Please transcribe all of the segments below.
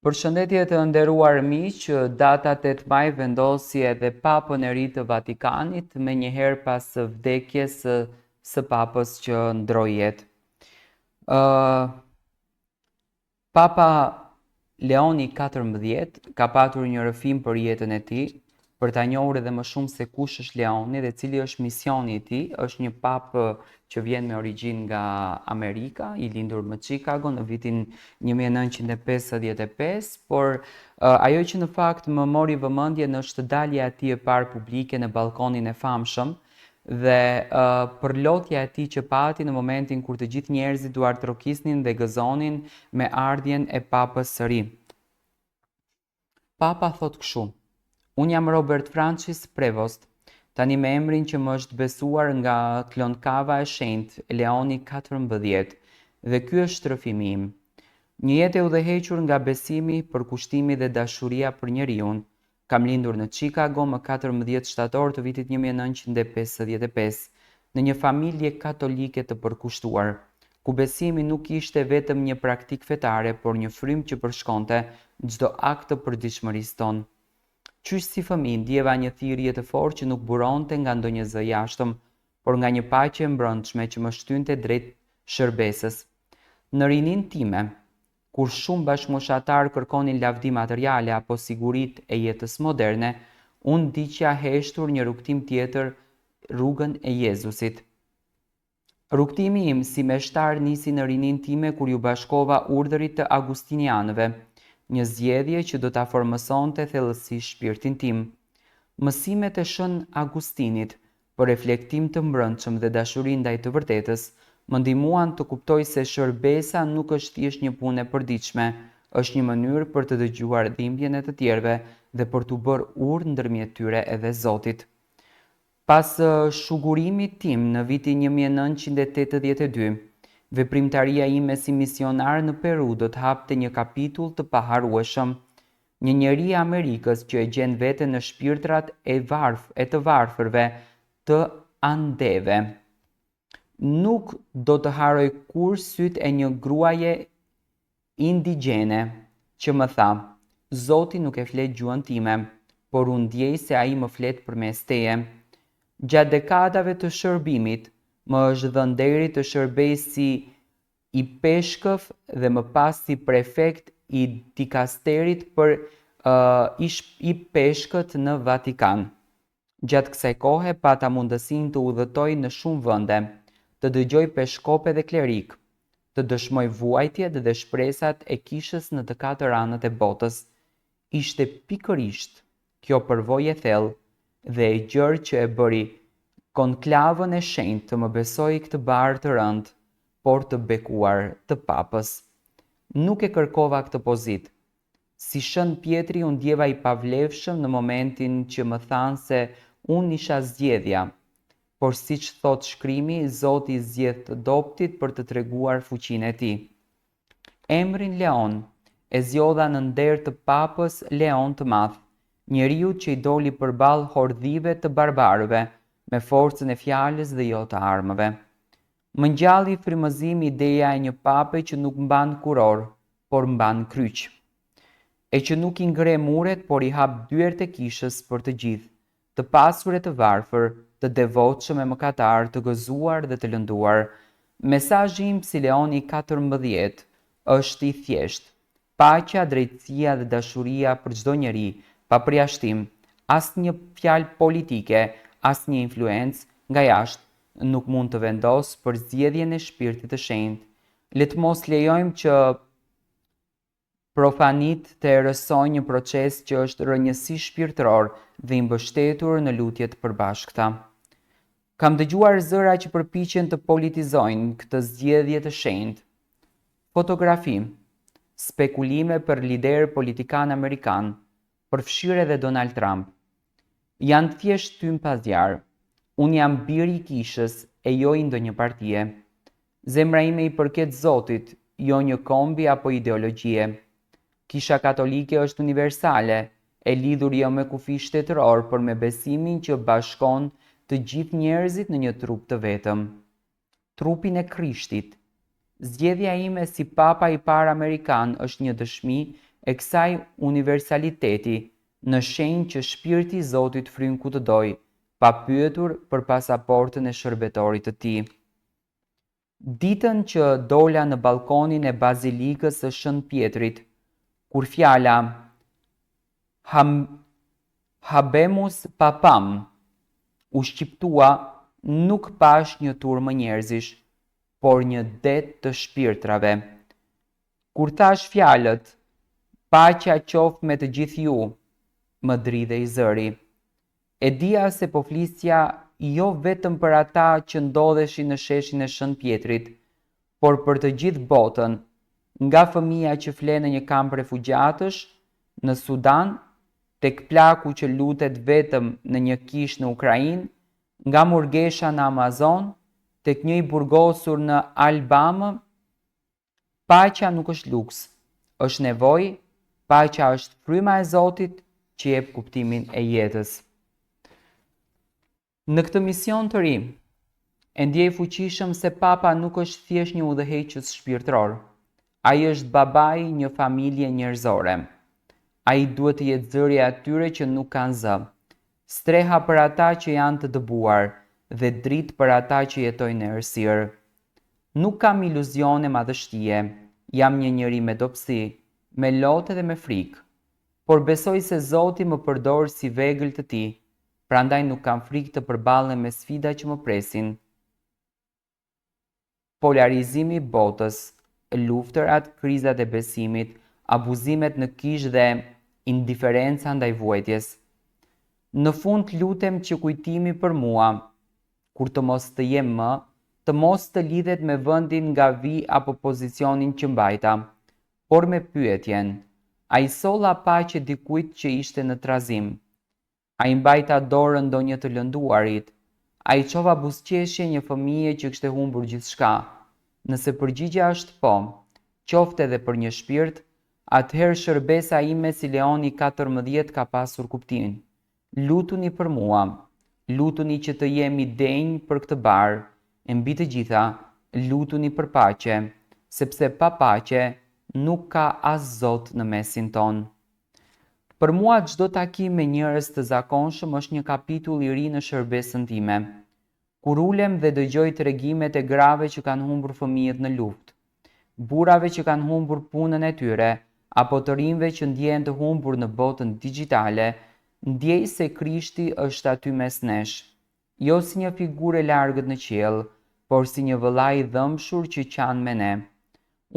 Përshëndetje të nderuar miq, data 8 maj vendosi edhe Papën e ri të Vatikanit me njëherë pas vdekjes së Papës që ndroi jetë. Papa Leoni XIV ka patur një rrëfim për jetën e tij, për ta njohur edhe më shumë se kush është Leoni dhe cili është misioni i tij. Është një papë që vjen me origjinë nga Amerika, i lindur në Chicago në vitin 1955, por ajo që në fakt më mori vëmendjen është dalja e tij e parë publike në balkonin e famshëm dhe përlotja e tij që pati në momentin kur të gjithë njerëzit u artrokisnin dhe gëzonin me ardhjen e Papës së ri. Papa thot kështu: Unë jam Robert Francis Prevost, tani me emrin që më është besuar nga klonkava e shenjtë Leoni XIV, dhe ky është rrëfimi im. Një jetë e udhëhequr nga besimi, përkushtimi dhe dashuria për njeriun. Kam lindur në Chicago më 14 shtator të vitit 1955, në një familje katolike të përkushtuar, ku besimi nuk ishte vetëm një praktik fetare, por një frym që përshkonte çdo akt të përditshmërisë tonë. Qysh si fëmijë ndjeva një thirrje të fortë që nuk buronte nga ndonjë zë jashtëm, por nga një paqe e mbrëmshme që më shtynte drejt shërbesës. Në rinin time, kur shumë bashkëmoshatar kërkonin lavdi materiale apo siguritë e jetës moderne, unë ndiqja heshtur një rrugtim tjetër, rrugën e Jezusit. Rrugtimi im si meshtar nisi në rinin time kur ju bashkova urdhërit të agustinianëve, një zgjedhje që do ta formësonte thellësisht shpirtin tim. Mësimet e Shën Agustinit për reflektim të mbrëmshëm dhe dashuri ndaj të vërtetës më ndihmuan të kuptoj se shërbesa nuk është thjesht një punë e përditshme, është një mënyrë për të dëgjuar dhimbjen e të tjerëve dhe për t'u bërë urë ndërmjet tyre edhe Zotit. Pas shugurimit tim në vitin 1982, veprimtaria ime si misionar në Peru do të hapte një kapitull të paharrueshëm. Një njeri i Amerikës që e gjen veten në shpirtrat e të varfërve të Andeve. Nuk do të haroj kur sytë e një gruaje indigjene që më tha: Zoti nuk e flet gjuhën time, por unë ndjej se ai më flet përmes teje. Gjatë dekadave të shërbimit, më është dhënë deri të shërbej si i peshkëv dhe më pas si prefekt i dikasterit për i peshkët në Vatikan. Gjatë kësaj kohe pata mundësinë të udhëtoj në shumë vende, të dëgjoj peshkope dhe klerik, të dëshmoj vuajtjet dhe shpresat e kishës në të katër anët e botës. Ishte pikërisht kjo përvojë e thellë dhe e gjerë që e bëri konklavën e shenjtë të më besoj këtë barë të rëndë, por të bekuar të Papës. Nuk e kërkova këtë pozitë. Si Shën Pjetri unë ndjeva i pavlefshëm në momentin që më thanë se unë isha zgjedhja, por siç thot shkrimi, Zoti zgjedh të dobtit për të treguar fuqinë e tij. Emrin Leon e zgjodha në nder të Papës Leon të Madh, njeriu që i doli përballë hordhive të barbarëve me forcën e fjalës dhe jo të armëve. Më ngjalli frymëzimi ideja e një pape që nuk mban kuror, por mban kryq, e që nuk i ngre muret, por i hap dyert e kishës për të gjithë, të pasur e të varfër, të devotshëm e mëkatar, të gëzuar dhe të lënduar. Mesazhi im si Leoni XIV është i thjeshtë: paqja, drejtësia dhe dashuria për çdo njeri, pa përjashtim. Asnjë fjalë politike, asnjë influencë nga jashtë nuk mund të vendosë për zgjedhjen e shpirtit të shenjtë. Le të mos lejojmë që profanit të erësojnë një proces që është rënjësi shpirtëror dhe i mbështetur në lutje të përbashkëta. Kam dëgjuar zëra që përpiqen të politizojnë këtë zgjedhje të shenjtë. Fotografi, spekulime për lider politikan amerikan, përfshirë edhe Donald Trump. Janë thjesht tym pa zjarr. Unë jam biri i kishës e jo i ndonjë partie. Zemra ime i përket Zotit, jo një kombi apo ideologjie. Kisha katolike është universale, e lidhur jo me kufi shtetëror, por me besimin që bashkon të gjithë njerëzit në një trup të vetëm. Trupin e Krishtit. Zgjedhja ime si papa i parë amerikan është një dëshmi e kësaj universaliteti në shenjë që shpirti i Zotit fryn ku të doj, pa pyetur për pasaportën e shërbetorit të tij. Ditën që dola në balkonin e bazilikës së Shën Pjetrit, kur fjala Habemus Papam u shqiptua, nuk pash një turmë njerëzish, por një det të shpirtrave. Kur thash fjalët, paqja qoftë me të gjithë ju, më dridhej zëri. E dija se po flisja jo vetëm për ata që ndodheshin në sheshin e Shën Pjetrit, por për të gjithë botën, nga fëmia që flen në një kamp refugjatësh në Sudan, tek plaku që lutet vetëm në një kish në Ukrainë, nga murgesha në Amazon, tek një i burgosur në Alabama. Paqja nuk është luks, është nevojë, paqja është fryma e Zotit që jep kuptimin e jetës. Në këtë mision të ri, e ndjej fuqishëm se Papa nuk është thjesht një udhëheqës shpirtëror. Ai është babai një familje njerëzore. Ai duhet të jetë zëri i atyre që nuk kanë zë, streha për ata që janë të dëbuar dhe dritë për ata që jetojnë në errësirë. Nuk kam iluzione madhështie, jam një njeri me dobësi, me lotë dhe me frikë, por besoj se Zoti më përdor si vegël të tij, prandaj nuk kam frikë të përballem me sfida që më presin. Polarizimi i botës, luftërat, krizat e besimit, abuzimet në kish dhe indiferenca ndaj vuajtjes. Në fund lutem që kujtimi për mua, kur të mos të jem më, të mos të lidhet me vendin nga vi apo pozicionin që mbajta, por me pyetjen: a i solla paqe dikujt që ishte në trazim? A i mbajta dorën ndonjë të lënduarit? A i çova buzëqeshje një fëmije që kishte humbur gjithçka? Nëse përgjigjja është po, qoftë edhe për një shpirt, atëherë shërbesa ime si Leoni 14 ka pasur kuptimin. Lutuni për mua, lutuni që të jemi denj për këtë barë, e mbi të gjitha, lutuni për paqe, sepse pa paqe nuk ka as Zot në mesin ton. Për mua çdo takim me njerëz të zakonshëm është një kapitull i ri në shërbesën time. Kur ulem dhe dëgjoj tregimet e grave që kanë humbur fëmijët në luftë, burrave që kanë humbur punën e tyre, apo të rinjve që ndjehen të humbur në botën digjitale, ndjej se Krishti është aty mes nesh, jo si një figurë e largët në qiell, por si një vëllai i dhëmshur që qan me ne.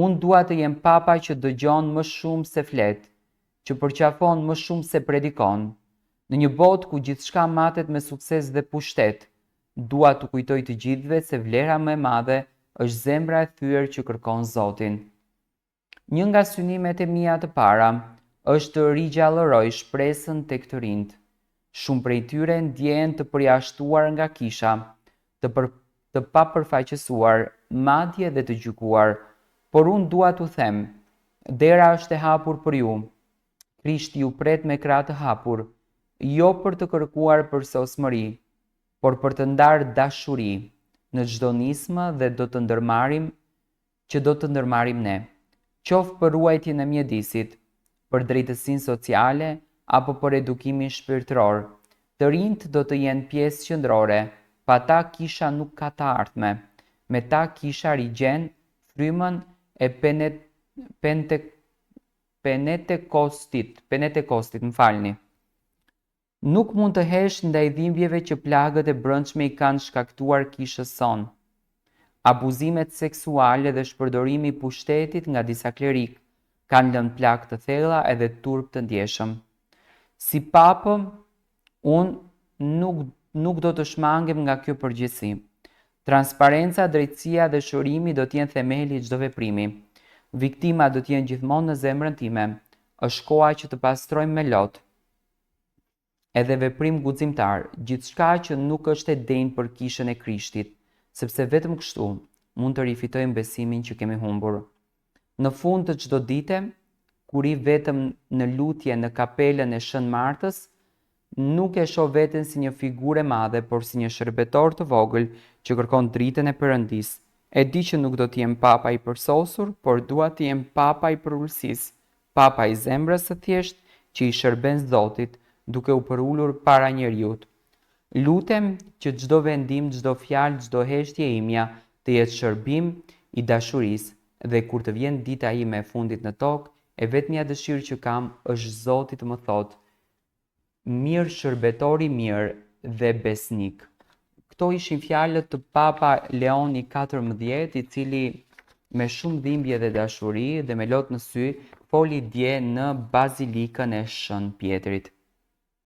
Unë dua të jem papa që dëgjon më shumë se flet, që përqafon më shumë se predikon. Në një botë ku gjithçka matet me sukses dhe pushtet, dua të kujtoj të gjithëve se vlera më e madhe është zemra e thyer që kërkon Zotin. Një nga synimet e mia të para është të rigjallëroj shpresën tek të rinjt. Shumë prej tyre ndjehen të përjashtuar nga kisha, të papërfaqësuar, madje dhe të gjykuar, por unë dua t'u them, dera është e hapur për ju. Krishti ju pret me krah të hapur, jo për të kërkuar përsosmëri, por për të ndarë dashuri në çdo nismë dhe do të ndërmarrim ne. Qoftë për ruajtjen e mjedisit, për drejtësinë sociale apo për edukimin shpirtëror, të rinjt do të jenë pjesë qendrore, pa ta kisha nuk ka të ardhme, me ta kisha rigjen frymën e Pentekostit, më falni. Nuk mund të hesh ndaj dhimbjeve që plagët e brendshme i kanë shkaktuar kishës son. Abuzimet seksuale dhe shpërdorimi i pushtetit nga disa klerik kanë lënë plagë të thella edhe turp të ndjeshëm. Si papë, unë nuk do të shmangem nga kjo përgjegjësi. Transparenca, drejtësia dhe shërimi do të jenë themeli i çdo veprimi. Viktima do të jenë gjithmonë në zemrën time. Është koha që të pastrojmë me lot edhe veprim guximtar, gjithçka që nuk është e denjë për kishën e Krishtit, sepse vetëm kështu mund të rifitojmë besimin që kemi humbur. Në fund të çdo dite, kur i vetëm në lutje në kapelën e Shën Martës, nuk e shoh veten si një figurë e madhe, por si një shërbetor të vogël që kërkon dritën e Perëndisë. E di që nuk do të jem papa i përsosur, por dua të jem papa i përulësisë, papa i zemrës së thjesht që i shërben Zotit duke u përullur para njeriut. Lutem që çdo vendim, çdo fjalë, çdo heshtje imja të jetë shërbim i dashurisë dhe kur të vjen dita ime e fundit në tokë, e vetmja dëshirë që kam është Zoti të më thotë: mirë shërbetori mirë dhe besnik. Këto ishin fjalët të Papa Leoni XIV, i cili me shumë dhimbje dhe dashuri dhe me lot në sy foli dje në Bazilikën e Shën Pjetrit.